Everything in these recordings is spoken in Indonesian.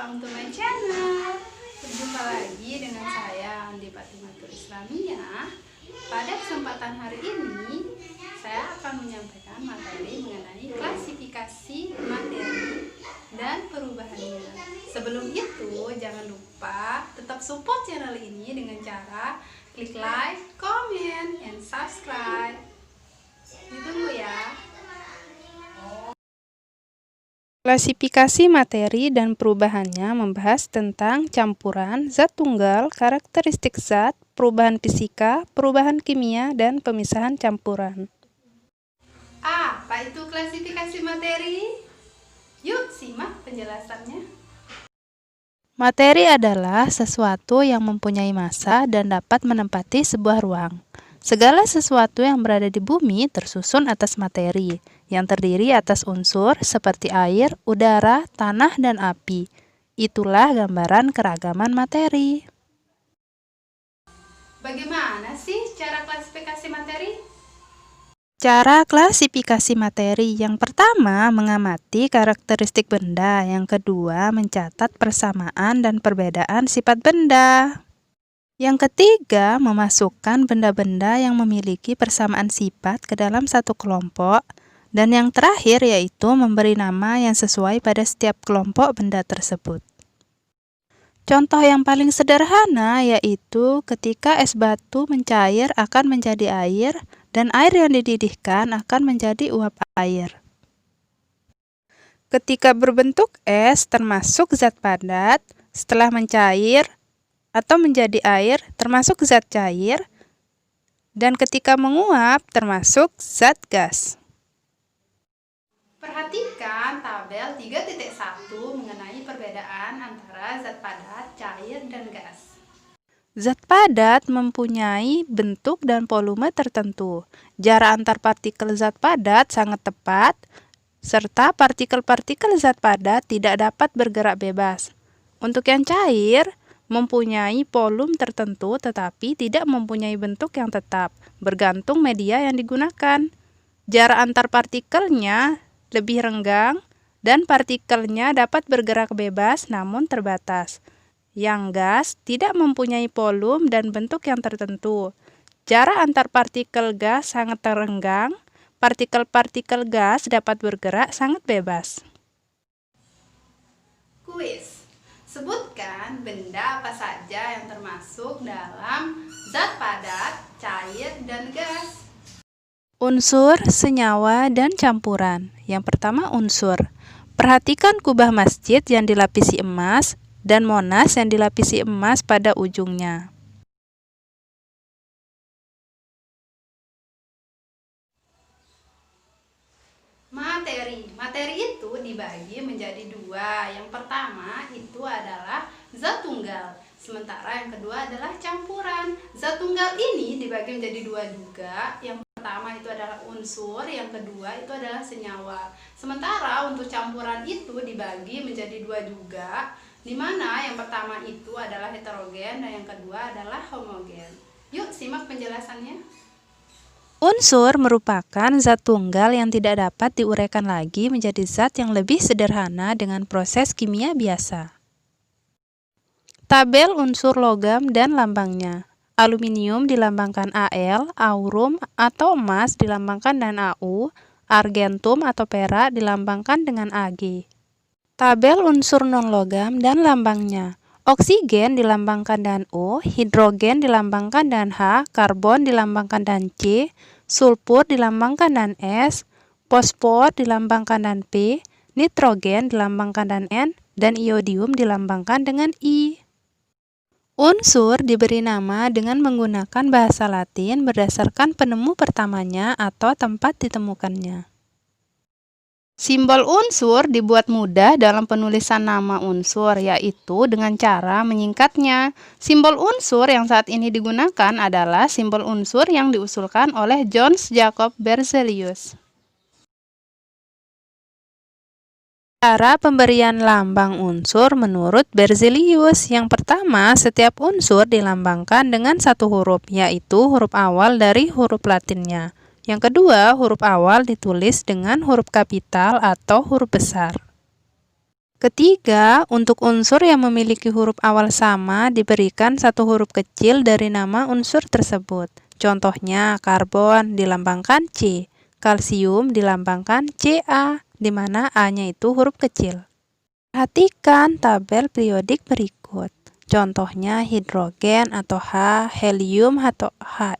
welcome to my channel. Berjumpa lagi dengan saya Andi Patimatur Islamiyah. Pada kesempatan hari ini saya akan menyampaikan materi mengenai klasifikasi materi dan perubahannya. Sebelum itu jangan lupa tetap support channel ini dengan cara klik like, comment, and subscribe. Ditunggu ya. Klasifikasi materi dan perubahannya membahas tentang campuran, zat tunggal, karakteristik zat, perubahan fisika, perubahan kimia, dan pemisahan campuran. Apa itu klasifikasi materi? Yuk simak penjelasannya. Materi adalah sesuatu yang mempunyai massa dan dapat menempati sebuah ruang. Segala sesuatu yang berada di bumi tersusun atas materi, yang terdiri atas unsur seperti air, udara, tanah, dan api. Itulah gambaran keragaman materi. Bagaimana sih cara klasifikasi materi? Cara klasifikasi materi yang pertama mengamati karakteristik benda, yang kedua mencatat persamaan dan perbedaan sifat benda. Yang ketiga, memasukkan benda-benda yang memiliki persamaan sifat ke dalam satu kelompok. Dan yang terakhir yaitu memberi nama yang sesuai pada setiap kelompok benda tersebut. Contoh yang paling sederhana yaitu ketika es batu mencair akan menjadi air, dan air yang dididihkan akan menjadi uap air. Ketika berbentuk es termasuk zat padat, setelah mencair atau menjadi air termasuk zat cair, dan ketika menguap termasuk zat gas. Perhatikan tabel 3.1 mengenai perbedaan antara zat padat, cair, dan gas. Zat padat mempunyai bentuk dan volume tertentu. Jarak antar partikel zat padat sangat tepat, serta partikel-partikel zat padat tidak dapat bergerak bebas. Untuk yang cair, mempunyai volume tertentu tetapi tidak mempunyai bentuk yang tetap, bergantung media yang digunakan. Jarak antar partikelnya lebih renggang dan partikelnya dapat bergerak bebas namun terbatas. Yang gas tidak mempunyai volume dan bentuk yang tertentu. Jarak antar partikel gas sangat renggang, partikel-partikel gas dapat bergerak sangat bebas. Kuis. Sebutkan benda apa saja yang termasuk dalam zat padat, cair, dan gas. Unsur, senyawa, dan campuran. Yang pertama unsur. Perhatikan kubah masjid yang dilapisi emas dan Monas yang dilapisi emas pada ujungnya. Materi itu dibagi menjadi dua. Yang pertama itu adalah zat tunggal, sementara yang kedua adalah campuran. Zat tunggal ini dibagi menjadi dua juga. Yang pertama itu adalah unsur, yang kedua itu adalah senyawa. Sementara untuk campuran itu dibagi menjadi dua juga, di mana yang pertama itu adalah heterogen dan yang kedua adalah homogen. Yuk simak penjelasannya. Unsur merupakan zat tunggal yang tidak dapat diuraikan lagi menjadi zat yang lebih sederhana dengan proses kimia biasa. Tabel unsur logam dan lambangnya. Aluminium dilambangkan Al, aurum atau emas dilambangkan dengan Au, argentum atau perak dilambangkan dengan Ag. Tabel unsur non-logam dan lambangnya. Oksigen dilambangkan dengan O, hidrogen dilambangkan dengan H, karbon dilambangkan dengan C, sulfur dilambangkan dengan S, fosfor dilambangkan dengan P, nitrogen dilambangkan dengan N, dan iodium dilambangkan dengan I. Unsur diberi nama dengan menggunakan bahasa Latin berdasarkan penemu pertamanya atau tempat ditemukannya. Simbol unsur dibuat mudah dalam penulisan nama unsur, yaitu dengan cara menyingkatnya. Simbol unsur yang saat ini digunakan adalah simbol unsur yang diusulkan oleh Jöns Jacob Berzelius. Cara pemberian lambang unsur menurut Berzelius. Yang pertama, setiap unsur dilambangkan dengan satu huruf, yaitu huruf awal dari huruf Latinnya. Yang kedua, huruf awal ditulis dengan huruf kapital atau huruf besar. Ketiga, untuk unsur yang memiliki huruf awal sama diberikan satu huruf kecil dari nama unsur tersebut. Contohnya, karbon dilambangkan C, kalsium dilambangkan Ca, di mana A-nya itu huruf kecil. Perhatikan tabel periodik berikut. Contohnya hidrogen atau H, helium atau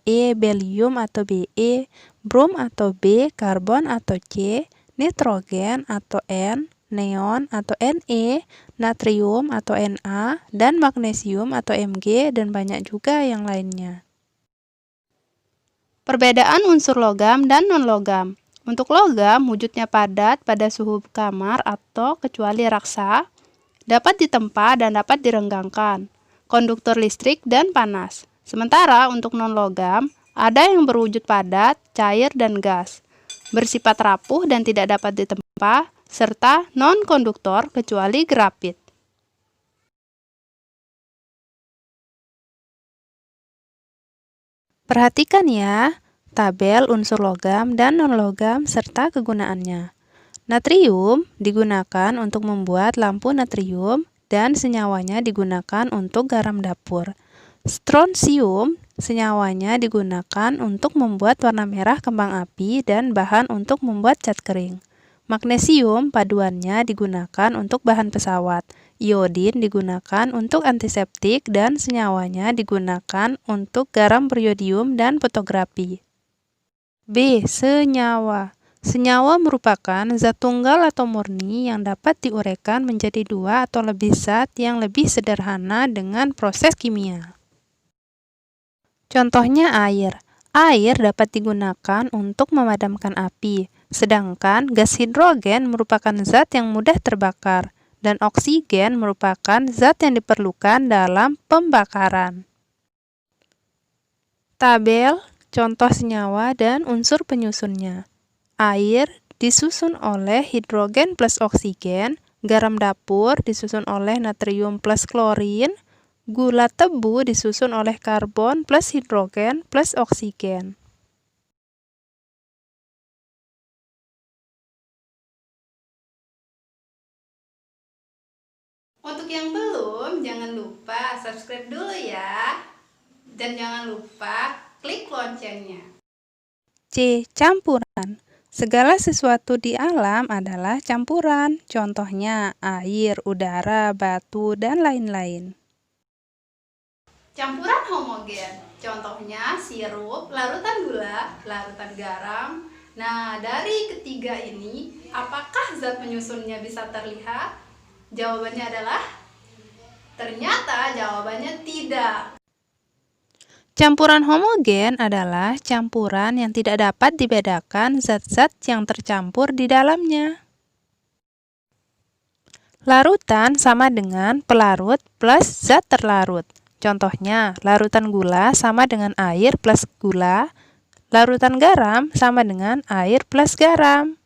He, berium atau Be, brom atau B, karbon atau C, nitrogen atau N, neon atau Ne, natrium atau Na, dan magnesium atau Mg, dan banyak juga yang lainnya. Perbedaan unsur logam dan non-logam. Untuk logam, wujudnya padat pada suhu kamar atau kecuali raksa, dapat ditempa dan dapat direnggangkan, konduktor listrik dan panas. Sementara untuk non-logam, ada yang berwujud padat, cair, dan gas, bersifat rapuh dan tidak dapat ditempa, serta non-konduktor kecuali grafit. Perhatikan ya, tabel unsur logam dan non-logam serta kegunaannya. Natrium digunakan untuk membuat lampu natrium dan senyawanya digunakan untuk garam dapur. Strontium senyawanya digunakan untuk membuat warna merah kembang api dan bahan untuk membuat cat kering. Magnesium paduannya digunakan untuk bahan pesawat. Iodin digunakan untuk antiseptik dan senyawanya digunakan untuk garam beriodium dan fotografi. B. Senyawa. Senyawa merupakan zat tunggal atau murni yang dapat diuraikan menjadi dua atau lebih zat yang lebih sederhana dengan proses kimia. Contohnya air. Air dapat digunakan untuk memadamkan api, sedangkan gas hidrogen merupakan zat yang mudah terbakar, dan oksigen merupakan zat yang diperlukan dalam pembakaran. Tabel contoh senyawa dan unsur penyusunnya. Air disusun oleh hidrogen plus oksigen, garam dapur disusun oleh natrium plus klorin, gula tebu disusun oleh karbon plus hidrogen plus oksigen. Untuk yang belum, jangan lupa subscribe dulu ya. Dan jangan lupa klik loncengnya. C. Campuran. Segala sesuatu di alam adalah campuran, contohnya air, udara, batu, dan lain-lain. Campuran homogen, contohnya sirup, larutan gula, larutan garam. Nah, dari ketiga ini, apakah zat penyusunnya bisa terlihat? Jawabannya adalah, ternyata jawabannya tidak. Campuran homogen adalah campuran yang tidak dapat dibedakan zat-zat yang tercampur di dalamnya. Larutan sama dengan pelarut plus zat terlarut. Contohnya, larutan gula sama dengan air plus gula, larutan garam sama dengan air plus garam.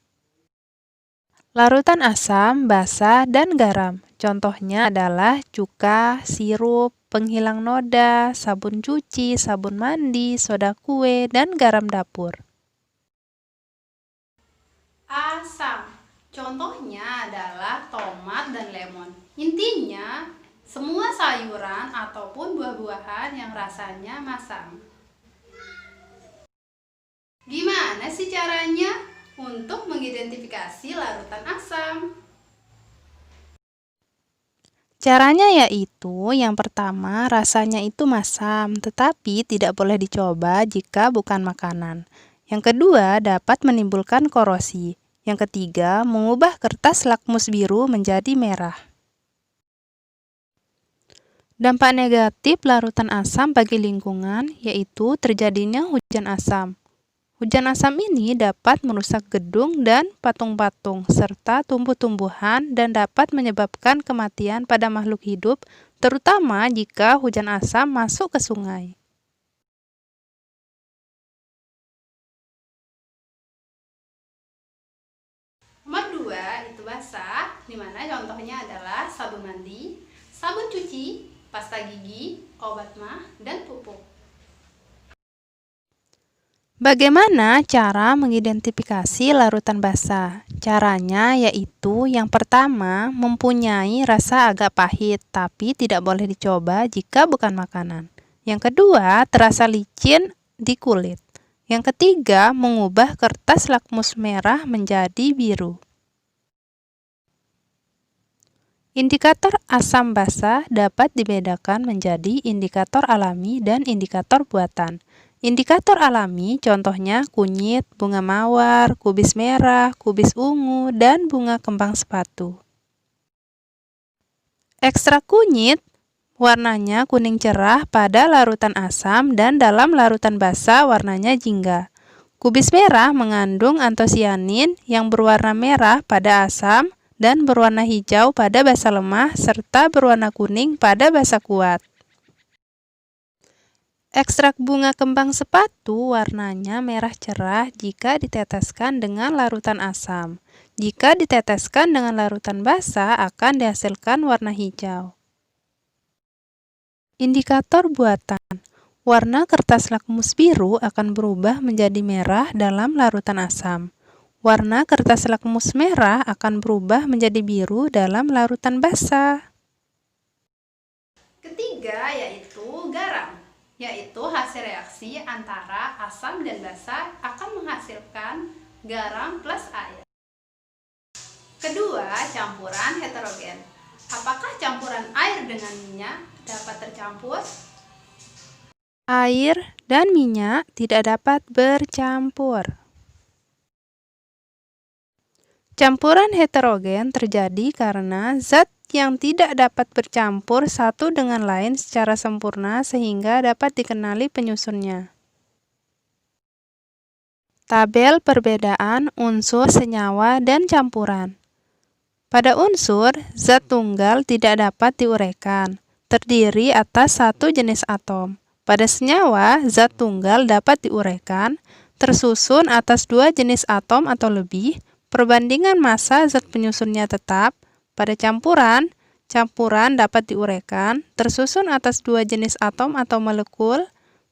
Larutan asam, basa, dan garam. Contohnya adalah cuka, sirup, penghilang noda, sabun cuci, sabun mandi, soda kue, dan garam dapur. Asam, contohnya adalah tomat dan lemon. Intinya, semua sayuran ataupun buah-buahan yang rasanya masam. Gimana sih caranya untuk mengidentifikasi larutan asam? Caranya yaitu, yang pertama, rasanya itu masam, tetapi tidak boleh dicoba jika bukan makanan. Yang kedua, dapat menimbulkan korosi. Yang ketiga, mengubah kertas lakmus biru menjadi merah. Dampak negatif larutan asam bagi lingkungan yaitu terjadinya hujan asam. Hujan asam ini dapat merusak gedung dan patung-patung, serta tumbuh-tumbuhan dan dapat menyebabkan kematian pada makhluk hidup, terutama jika hujan asam masuk ke sungai. Nomor 2 itu basah, dimana contohnya adalah sabun mandi, sabun cuci, pasta gigi, obat mah, dan pupuk. Bagaimana cara mengidentifikasi larutan basa? Caranya yaitu yang pertama mempunyai rasa agak pahit tapi tidak boleh dicoba jika bukan makanan. Yang kedua terasa licin di kulit. Yang ketiga mengubah kertas lakmus merah menjadi biru. Indikator asam basa dapat dibedakan menjadi indikator alami dan indikator buatan. Indikator alami contohnya kunyit, bunga mawar, kubis merah, kubis ungu, dan bunga kembang sepatu. Ekstrak kunyit warnanya kuning cerah pada larutan asam dan dalam larutan basa warnanya jingga. Kubis merah mengandung antosianin yang berwarna merah pada asam dan berwarna hijau pada basa lemah serta berwarna kuning pada basa kuat. Ekstrak bunga kembang sepatu warnanya merah cerah jika diteteskan dengan larutan asam. Jika diteteskan dengan larutan basa akan dihasilkan warna hijau. Indikator buatan. Warna kertas lakmus biru akan berubah menjadi merah dalam larutan asam. Warna kertas lakmus merah akan berubah menjadi biru dalam larutan basa. Ketiga yaitu garam, yaitu hasil reaksi antara asam dan basa akan menghasilkan garam plus air. Kedua, campuran heterogen. Apakah campuran air dengan minyak dapat tercampur? Air dan minyak tidak dapat bercampur. Campuran heterogen terjadi karena zat yang tidak dapat bercampur satu dengan lain secara sempurna sehingga dapat dikenali penyusunnya. Tabel perbedaan unsur senyawa dan campuran. Pada unsur, zat tunggal tidak dapat diuraikan, terdiri atas satu jenis atom. Pada senyawa, zat tunggal dapat diuraikan, tersusun atas dua jenis atom atau lebih, perbandingan massa zat penyusunnya tetap. Pada campuran, campuran dapat diuraikan, tersusun atas dua jenis atom atau molekul,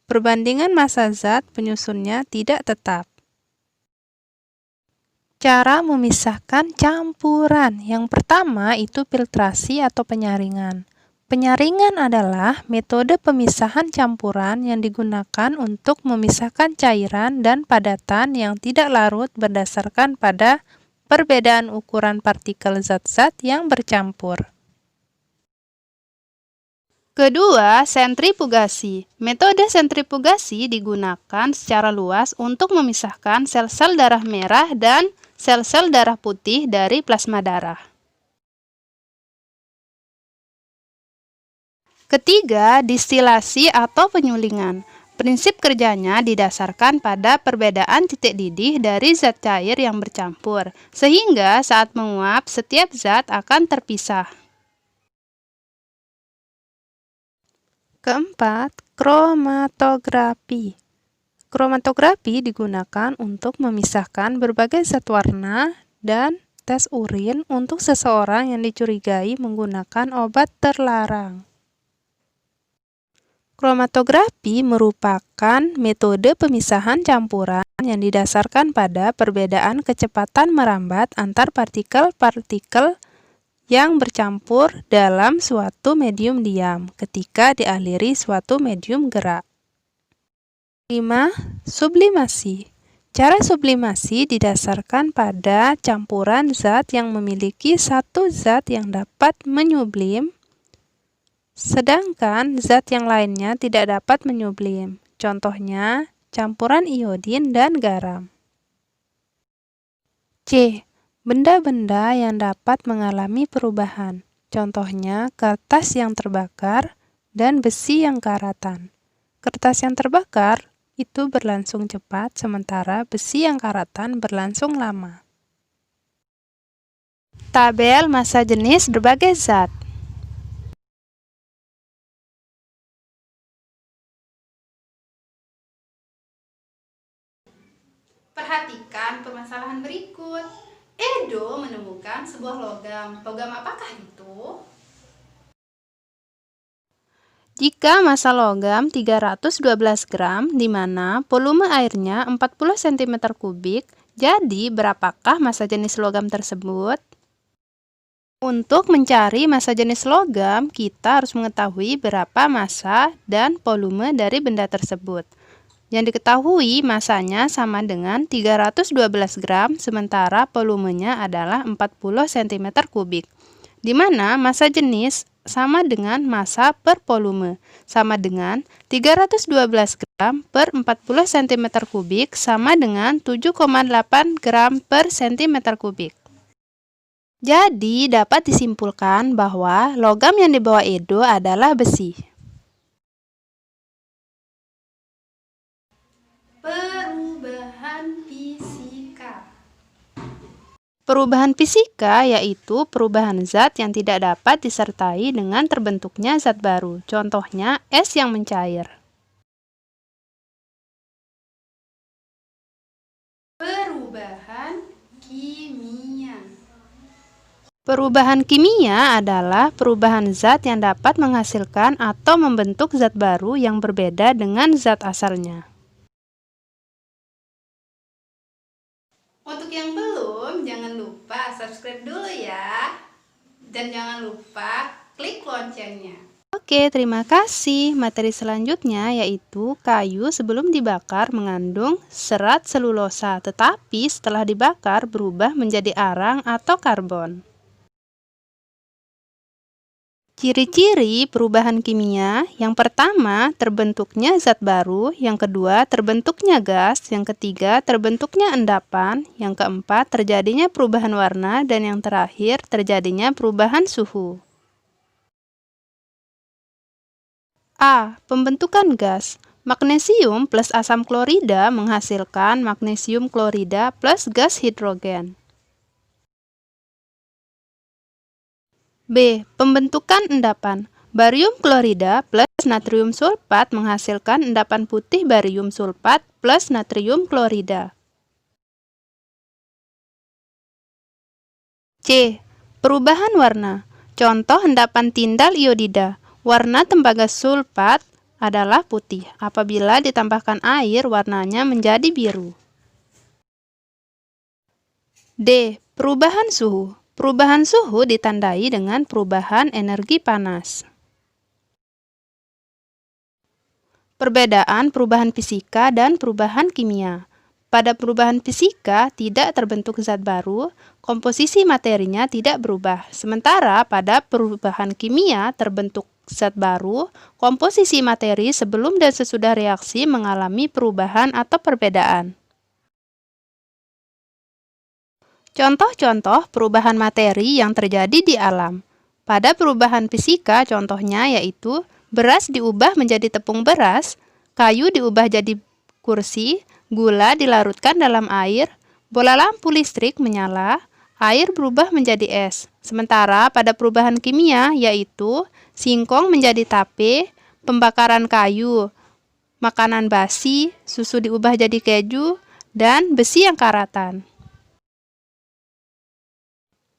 perbandingan massa zat penyusunnya tidak tetap. Cara memisahkan campuran. Yang pertama itu filtrasi atau penyaringan. Penyaringan adalah metode pemisahan campuran yang digunakan untuk memisahkan cairan dan padatan yang tidak larut berdasarkan pada perbedaan ukuran partikel zat-zat yang bercampur. Kedua, sentrifugasi. Metode sentrifugasi digunakan secara luas untuk memisahkan sel-sel darah merah dan sel-sel darah putih dari plasma darah. Ketiga, distilasi atau penyulingan. Prinsip kerjanya didasarkan pada perbedaan titik didih dari zat cair yang bercampur, sehingga saat menguap setiap zat akan terpisah. Keempat, kromatografi. Kromatografi digunakan untuk memisahkan berbagai zat warna dan tes urin untuk seseorang yang dicurigai menggunakan obat terlarang. Kromatografi merupakan metode pemisahan campuran yang didasarkan pada perbedaan kecepatan merambat antar partikel-partikel yang bercampur dalam suatu medium diam ketika dialiri suatu medium gerak. 5. Sublimasi. Cara sublimasi didasarkan pada campuran zat yang memiliki satu zat yang dapat menyublim, sedangkan zat yang lainnya tidak dapat menyublim. Contohnya, campuran iodin dan garam. C. Benda-benda yang dapat mengalami perubahan. Contohnya, kertas yang terbakar dan besi yang karatan. Kertas yang terbakar itu berlangsung cepat, sementara besi yang karatan berlangsung lama. Tabel massa jenis berbagai zat. Perhatikan permasalahan berikut. Edo menemukan sebuah logam. Logam apakah itu? Jika massa logam 312 gram, di mana volume airnya 40 cm kubik, jadi berapakah massa jenis logam tersebut? Untuk mencari massa jenis logam, kita harus mengetahui berapa massa dan volume dari benda tersebut. Yang diketahui massanya sama dengan 312 gram, sementara volumenya adalah 40 cm kubik. Di mana massa jenis sama dengan massa per volume, sama dengan 312 gram per 40 cm kubik sama dengan 7,8 gram per cm kubik. Jadi dapat disimpulkan bahwa logam yang dibawa Edo adalah besi. Perubahan fisika. Perubahan fisika yaitu perubahan zat yang tidak dapat disertai dengan terbentuknya zat baru. Contohnya es yang mencair. Perubahan kimia. Perubahan kimia adalah perubahan zat yang dapat menghasilkan atau membentuk zat baru yang berbeda dengan zat asalnya. Untuk yang belum, jangan lupa subscribe dulu ya. Dan jangan lupa klik loncengnya. Oke, terima kasih. Materi selanjutnya yaitu kayu sebelum dibakar mengandung serat selulosa, tetapi setelah dibakar berubah menjadi arang atau karbon. Ciri-ciri perubahan kimia: yang pertama, terbentuknya zat baru; yang kedua, terbentuknya gas; yang ketiga, terbentuknya endapan; yang keempat, terjadinya perubahan warna; dan yang terakhir, terjadinya perubahan suhu. A. Pembentukan gas. Magnesium plus asam klorida menghasilkan magnesium klorida plus gas hidrogen. B. Pembentukan endapan. Barium klorida plus natrium sulfat menghasilkan endapan putih barium sulfat plus natrium klorida. C. Perubahan warna. Contoh endapan tindal iodida. Warna tembaga sulfat adalah putih. Apabila ditambahkan air, warnanya menjadi biru. D. Perubahan suhu. Perubahan suhu ditandai dengan perubahan energi panas. Perbedaan perubahan fisika dan perubahan kimia. Pada perubahan fisika tidak terbentuk zat baru, komposisi materinya tidak berubah. Sementara pada perubahan kimia terbentuk zat baru, komposisi materi sebelum dan sesudah reaksi mengalami perubahan atau perbedaan. Contoh-contoh perubahan materi yang terjadi di alam. Pada perubahan fisika contohnya yaitu beras diubah menjadi tepung beras, kayu diubah jadi kursi, gula dilarutkan dalam air, bola lampu listrik menyala, air berubah menjadi es. Sementara pada perubahan kimia yaitu singkong menjadi tape, pembakaran kayu, makanan basi, susu diubah jadi keju, dan besi yang karatan.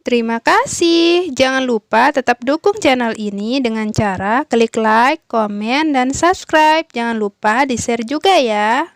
Terima kasih. Jangan lupa tetap dukung channel ini dengan cara klik like, komen, dan subscribe. Jangan lupa di-share juga ya.